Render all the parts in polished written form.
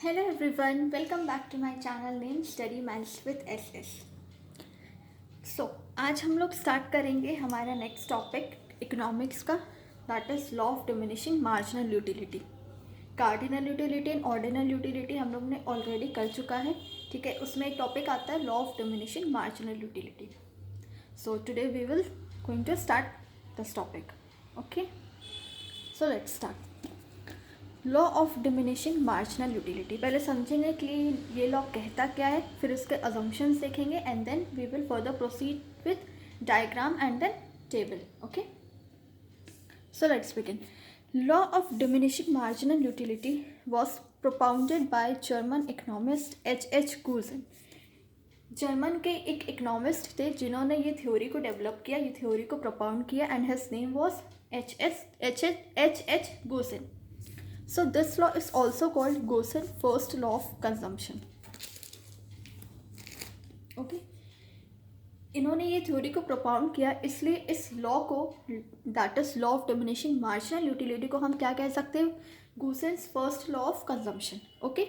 Hello everyone, welcome back to my channel named Study Maths with SS. So आज हम लोग start करेंगे हमारा नेक्स्ट टॉपिक इकोनॉमिक्स का, that is law of diminishing marginal utility. Cardinal utility and ordinal utility हम लोग ने already कर चुका है, ठीक है। उसमें एक टॉपिक आता है law of diminishing marginal utility. So today we will going to start this topic, okay. So let's start. Law of diminishing marginal utility पहले समझेंगे कि ये लॉ कहता क्या है, फिर उसके अजम्पशंस देखेंगे and then we will further proceed with diagram and then table, okay. So let's begin. Law of diminishing marginal utility was propounded by German economist H.H. Gossen. German के एक इकोनॉमिस्ट थे जिन्होंने ये थ्योरी को develop किया, ये theory को प्रोपाउंड किया and his name was H.H. गुसेन. So this law is also called Gosen first law of consumption. Okay. इन्होंने ये थ्योरी को प्रोपाउंड किया, इसलिए इस लॉ को, that is law of diminishing marginal utility को हम क्या कह सकते हैं? Gosen's first law of consumption, okay.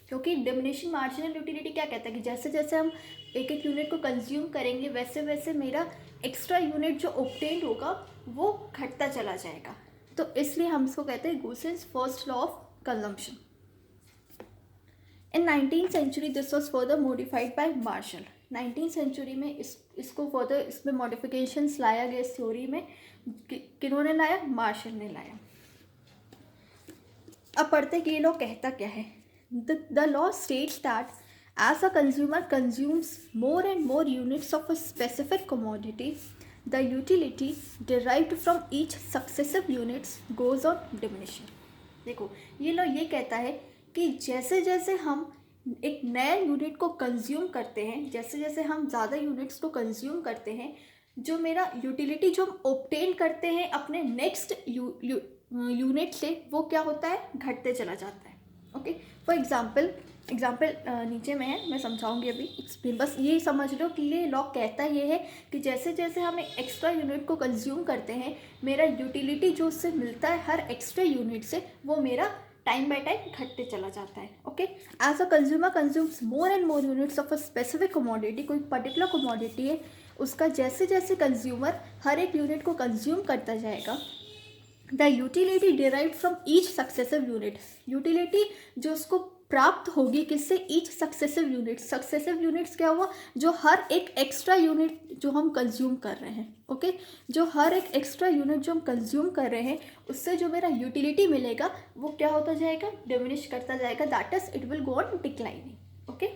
क्योंकि डिमिनिशिंग मार्जिनल यूटिलिटी क्या कहता है कि जैसे जैसे हम एक एक यूनिट को कंज्यूम करेंगे वैसे वैसे मेरा एक्स्ट्रा यूनिट जो ऑब्टेन्ड होगा वो घटता चला जाएगा, तो इसलिए हम इसको कहते हैं Gosen's first law of consumption. In 19th century this was further modified by Marshall. 19th century में इसको फर्दर इसमें मॉडिफिकेशंस लाया गया इस थ्योरी में। किन्होंने लाया? मार्शल ने लाया। अब पढ़ते कि ये लॉ कहता क्या है। The law states that as a consumer consumes more and more units of a specific commodity, the utility derived from each successive units goes on diminishing. देखो ये लो ये कहता है कि जैसे जैसे हम एक नए यूनिट को कंज्यूम करते हैं, जैसे जैसे हम ज़्यादा यूनिट्स को कंज्यूम करते हैं, जो मेरा यूटिलिटी जो हम ऑब्टेन करते हैं अपने नेक्स्ट यूनिट से, वो क्या होता है? घटते चला जाता है, ओके। फॉर एग्जाम्पल नीचे में है, मैं समझाऊंगी अभी एक्सप्लेन। बस ये समझ लो कि ये लॉ कहता ये है कि जैसे जैसे हम एक एक्स्ट्रा यूनिट को कंज्यूम करते हैं, मेरा यूटिलिटी जो उससे मिलता है हर एक्स्ट्रा यूनिट से, वो मेरा टाइम बाय टाइम घटते चला जाता है, okay. As a consumer consumes more and more units of a specific commodity, कोई पर्टिकुलर कमोडिटी है, उसका जैसे जैसे कंज्यूमर हर एक यूनिट को कंज्यूम करता जाएगा, the utility derived from each successive unit, utility जो उसको प्राप्त होगी किससे? Each successive unit. Successive units क्या हुआ? जो हर एक एक्स्ट्रा यूनिट जो हम कंज्यूम कर रहे हैं, ओके। जो हर एक एक्स्ट्रा यूनिट जो हम कंज्यूम कर रहे हैं उससे जो मेरा यूटिलिटी मिलेगा वो क्या होता जाएगा? डिमिनिश करता जाएगा, that is it will go on declining, okay.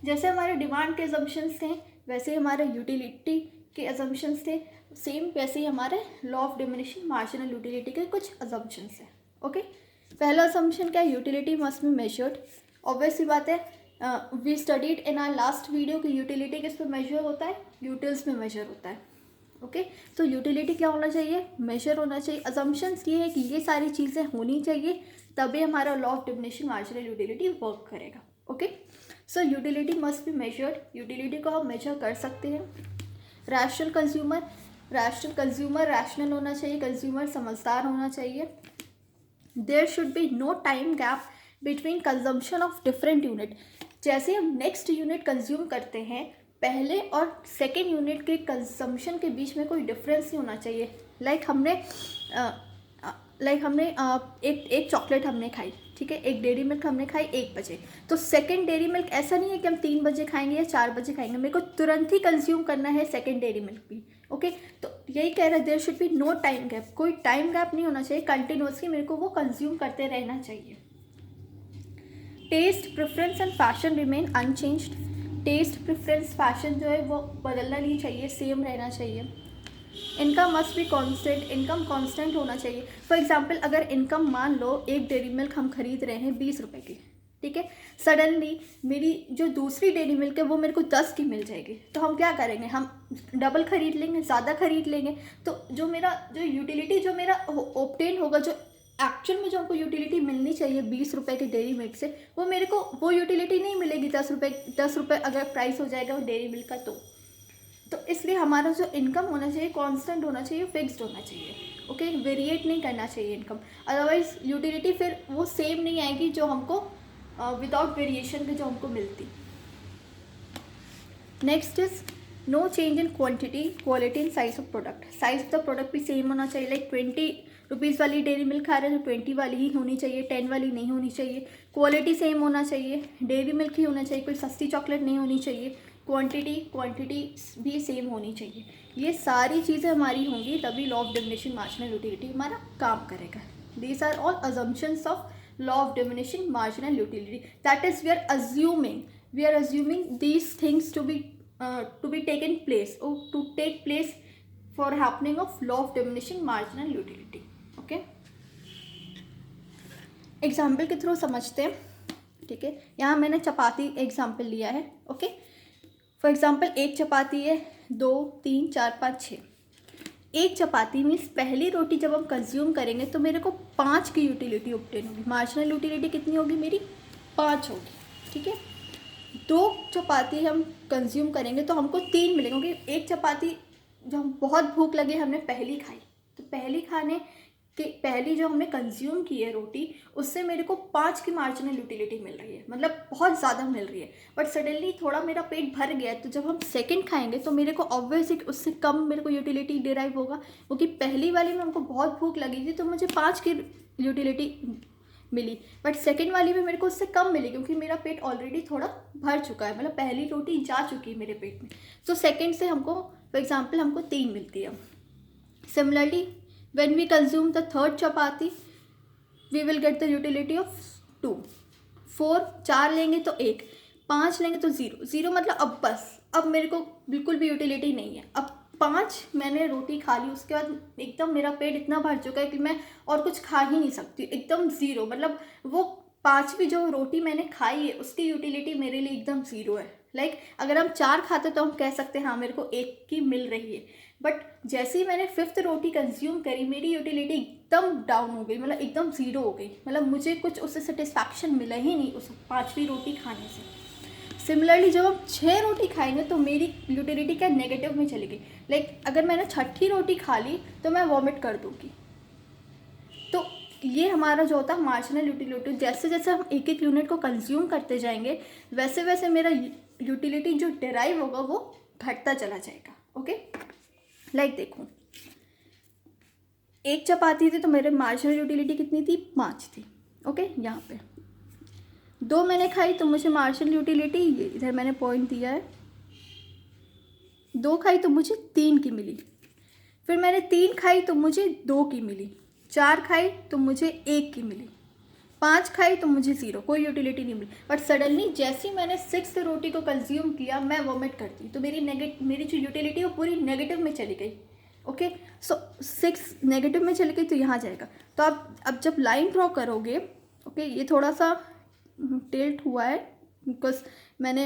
जैसे हमारे डिमांड के अजम्पशंस थे वैसे ही हमारे यूटिलिटी के अजम्पशंस थे, सेम वैसे ही हमारे law of diminishing marginal utility के कुछ अजम्पशंस हैं, ओके। पहला असम्पशन क्या है? Utility must be measured. Obvious सी बात है, we studied in our last video कि यूटिलिटी किस पे मेजर होता है? यूटिल्स में मेजर होता है, ओके। तो यूटिलिटी क्या होना चाहिए? मेजर होना चाहिए। असम्पशंस ये है कि ये सारी चीज़ें होनी चाहिए, तभी हमारा law of diminishing marginal utility work करेगा, okay. So utility must be measured. Utility को हम मेजर कर सकते हैं। रैशनल कंज्यूमर रैशनल होना चाहिए, कंज्यूमर समझदार होना चाहिए। There should be no time gap between consumption of different unit. जैसे हम नेक्स्ट यूनिट कंज्यूम करते हैं, पहले और सेकेंड यूनिट के कंजम्पशन के बीच में कोई डिफरेंस नहीं होना चाहिए। लाइक हमने एक चॉकलेट हमने खाई, ठीक है, एक डेयरी मिल्क हमने खाई 1 बजे, तो सेकेंड डेयरी मिल्क ऐसा नहीं है कि हम 3 बजे खाएंगे या 4 बजे खाएंगे, मेरे को तुरंत ही कंज्यूम करना है सेकेंड डेयरी मिल्क भी, ओके। तो यही कह रहा है, there should be no time gap, कोई टाइम गैप नहीं होना चाहिए, कंटिन्यूसली मेरे को वो कंज्यूम करते रहना चाहिए। Test preference and fashion remain unchanged. Test preference fashion जो है वो बदलना नहीं चाहिए, सेम रहना चाहिए। Income must be constant, income constant होना चाहिए। फॉर एग्जाम्पल अगर इनकम मान लो एक डेयरी मिल्क हम खरीद रहे हैं 20 रुपये की, ठीक है, सडनली मेरी जो दूसरी डेयरी मिल्क है वो मेरे को 10 की मिल जाएगी, तो हम क्या करेंगे? हम डबल खरीद लेंगे, ज़्यादा खरीद लेंगे। तो जो यूटिलिटी जो मेरा ऑब्टेन होगा, जो एक्चुअल में जो हमको यूटिलिटी मिलनी चाहिए 20 रुपये की डेयरी मिल्क से, वो मेरे को वो यूटिलिटी नहीं मिलेगी 10 रुपये अगर प्राइस हो जाएगा वो डेयरी मिल्क का। तो तो इसलिए हमारा जो इनकम होना चाहिए कांस्टेंट होना चाहिए, फिक्स्ड होना चाहिए, ओके, वेरिएट नहीं करना चाहिए इनकम, अदरवाइज यूटिलिटी फिर वो सेम नहीं आएगी जो हमको विदाउट वेरिएशन के जो हमको मिलती। Next is no change in quantity, quality and size of product. Size of the product भी सेम होना चाहिए, लाइक 20 रुपीज़ वाली डेयरी मिल्क खा रहे हैं तो 20 वाली ही होनी चाहिए, 10 वाली नहीं होनी चाहिए। क्वालिटी सेम होना चाहिए, डेयरी मिल्क ही होना चाहिए, कोई सस्ती चॉकलेट नहीं होनी चाहिए। क्वांटिटी भी सेम होनी चाहिए। ये सारी चीज़ें हमारी होंगी तभी law of diminishing marginal utility हमारा काम करेगा। These are all assumptions of law of diminishing marginal utility, that is we are assuming these things to be taken place or to take place for happening of law of diminishing marginal utility. Okay, example के through समझते हैं, ठीक है। यहाँ मैंने चपाती example लिया है, okay. For example एक चपाती है, 2 3 4 5 6। एक चपाती मीन्स पहली रोटी जब हम कंज्यूम करेंगे तो मेरे को 5 की यूटिलिटी ऑब्टेन होगी। मार्जिनल यूटिलिटी कितनी होगी मेरी? 5 होगी, ठीक है। 2 चपाती हम कंज्यूम करेंगे तो हमको 3 मिलेंगे, क्योंकि एक चपाती जो हम बहुत भूख लगे हमने पहली खाई, तो पहली जो हमने कंज्यूम की है रोटी, उससे मेरे को 5 की मार्जिनल यूटिलिटी मिल रही है, मतलब बहुत ज़्यादा मिल रही है। बट सडनली थोड़ा मेरा पेट भर गया, तो जब हम सेकंड खाएंगे तो मेरे को ऑब्वियसली उससे कम मेरे को यूटिलिटी डिराइव होगा, क्योंकि पहली वाली में हमको बहुत भूख लगी थी तो मुझे 5 की यूटिलिटी मिली, बट सेकंड वाली में मेरे को उससे कम मिली क्योंकि मेरा पेट ऑलरेडी थोड़ा भर चुका है, मतलब पहली रोटी जा चुकी है मेरे पेट में। तो सेकंड से हमको फॉर एग्जांपल हमको 3 मिलती है। Similarly when we consume the third chapati we will get the utility of 2। 4 लेंगे तो 1, 5 लेंगे तो 0 मतलब अब बस, अब मेरे को बिल्कुल भी यूटिलिटी नहीं है। अब 5 मैंने रोटी खा ली, उसके बाद एकदम मेरा पेट इतना भर चुका है कि मैं और कुछ खा ही नहीं सकती, एकदम 0, मतलब वो 5वीं जो रोटी मैंने खाई है उसकी यूटिलिटी मेरे लिए एकदम 0 है। लाइक अगर हम 4 खाते तो हम कह सकते हैं हाँ मेरे को 1 की मिल रही है, बट जैसे ही मैंने 5th रोटी कंज्यूम करी मेरी यूटिलिटी एकदम डाउन हो गई, मतलब एकदम 0 हो गई, मतलब मुझे कुछ उससे सेटिस्फैक्शन मिला ही नहीं उस 5वीं रोटी खाने से। सिमिलरली जब हम 6 रोटी खाएंगे तो मेरी यूटिलिटी क्या नेगेटिव में चली गई। लाइक अगर मैंने 6ठी रोटी खा ली तो मैं वॉमिट कर दूँगी। तो ये हमारा जो होता है मार्जिनल यूटिलिटी, जैसे जैसे हम एक एक यूनिट को कंज्यूम करते जाएंगे वैसे वैसे मेरा यूटिलिटी जो डिराइव होगा वो घटता चला जाएगा। ओके, लाइक देखो एक चपाती थी तो मेरे मार्जिनल यूटिलिटी कितनी थी? 5 थी। ओके, यहाँ पे 2 मैंने खाई तो मुझे मार्जिनल यूटिलिटी, ये इधर मैंने पॉइंट दिया है, 2 खाई तो मुझे 3 की मिली। फिर मैंने 3 खाई तो मुझे 2 की मिली। 4 खाई तो मुझे 1 की मिली। 5 खाई तो मुझे 0, कोई यूटिलिटी नहीं मिली। बट सडनली जैसे ही मैंने 6th रोटी को कंज्यूम किया मैं वॉमिट करती, तो मेरी जो यूटिलिटी है वो पूरी नेगेटिव में चली गई। ओके, सो 6 नेगेटिव में चली गई तो यहाँ जाएगा। तो आप अब जब लाइन ड्रॉ करोगे, ओके, ये थोड़ा सा टिल्ट हुआ है बिकॉज मैंने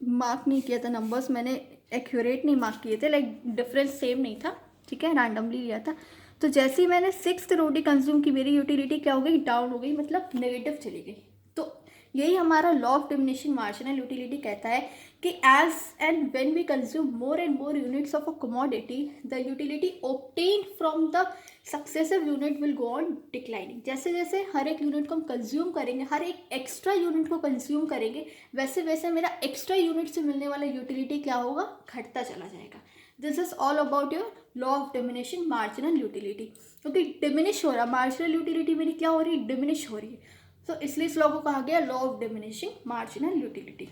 मार्क नहीं किया था नंबर्स, मैंने एक्यूरेट नहीं मार्क किए थे, लाइक डिफरेंस सेम नहीं था, ठीक है, रैंडमली लिया था। तो जैसे ही मैंने 6th रोटी कंज्यूम की मेरी यूटिलिटी क्या हो गई? डाउन हो गई, मतलब नेगेटिव चली गई। तो यही हमारा law of diminishing marginal utility कहता है कि as and when we consume more and more units of a commodity the utility obtained from the successive unit will go on declining. जैसे जैसे हर एक यूनिट को हम कंज्यूम करेंगे, हर एक एक्स्ट्रा यूनिट को कंज्यूम करेंगे, वैसे वैसे मेरा एक्स्ट्रा यूनिट से मिलने वाला यूटिलिटी क्या होगा? घटता चला जाएगा। This is all about your law of diminishing marginal utility. क्योंकि डिमिनिश हो रहा, मार्जिनल यूटिलिटी मेरी क्या हो रही है? डिमिनिश हो रही है। तो इसलिए इस लॉ को कहा गया law of diminishing marginal utility.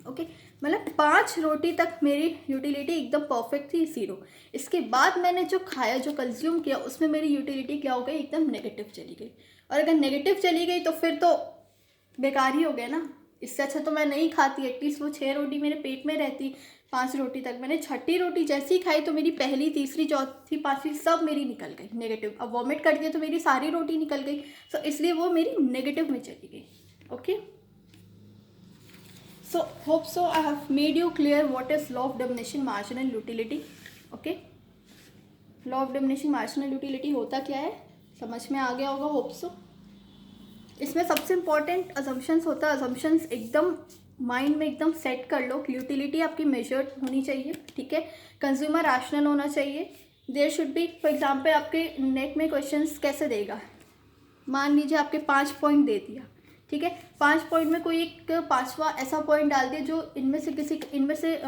Okay, मतलब 5 रोटी तक मेरी यूटिलिटी एकदम परफेक्ट थी, 0। इसके बाद मैंने जो खाया, जो कंज्यूम किया, उसमें मेरी यूटिलिटी क्या हो गई? एकदम नेगेटिव चली गई। और अगर नेगेटिव चली गई तो फिर तो बेकार ही हो गया ना। इससे अच्छा तो मैं नहीं खाती, एटलीस्ट वो 6 रोटी मेरे पेट में रहती 5 रोटी तक। मैंने 6ठी रोटी जैसे ही खाई तो मेरी पहली, तीसरी, चौथी, 5वीं सब मेरी निकल गई नेगेटिव। अब वॉमिट कर दिया तो मेरी सारी रोटी निकल गई, तो इसलिए वो मेरी नेगेटिव में चली गई। Okay, so hope so I have made you clear what is law of diminishing marginal utility. Okay, law of diminishing marginal utility होता क्या है समझ में आ गया होगा, hope so। इसमें सबसे इम्पॉर्टेंट assumptions होता है, assumptions एकदम माइंड में एकदम सेट कर लो कि यूटिलिटी आपकी मेजर्ड होनी चाहिए, ठीक है। कंज्यूमर रैशनल होना चाहिए। There should be, for example आपके नेट में क्वेश्चंस कैसे देगा, मान लीजिए आपके 5 पॉइंट दे दिया, ठीक है। 5 पॉइंट में कोई एक 5वां ऐसा पॉइंट डाल दिया जो इनमें से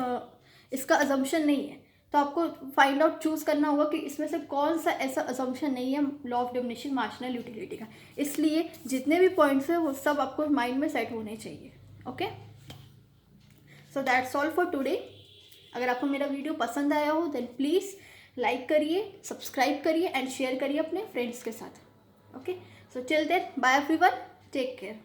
इसका अजम्पशन नहीं है, तो आपको फाइंड आउट चूज़ करना होगा कि इसमें से कौन सा ऐसा अजम्पशन नहीं है law of diminishing marginal utility का। इसलिए जितने भी पॉइंट्स हैं वो सब आपको माइंड में सेट होने चाहिए। Okay, so that's all for today. अगर आपको मेरा वीडियो पसंद आया हो देन प्लीज़ लाइक करिए, सब्सक्राइब करिए एंड शेयर करिए अपने फ्रेंड्स के साथ। Okay, so till then bye everyone, take care.